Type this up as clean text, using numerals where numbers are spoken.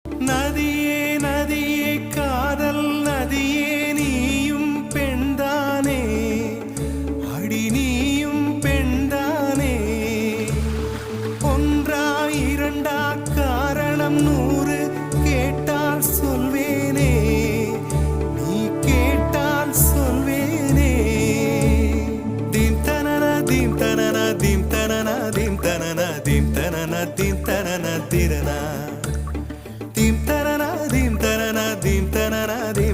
நதியே நதியே காதல் நதியே நீயும் பெண்தானே, அடி நீயும் பெண்தானே. ஒன்றா இரண்டா காரணம் 100 கேட்டால் சொல்வேனே, நீ கேட்டால் சொல்வேனே. தீம் தனன தீம் தனன தீம் தனன தீம் தனன தீம் தனன தீம்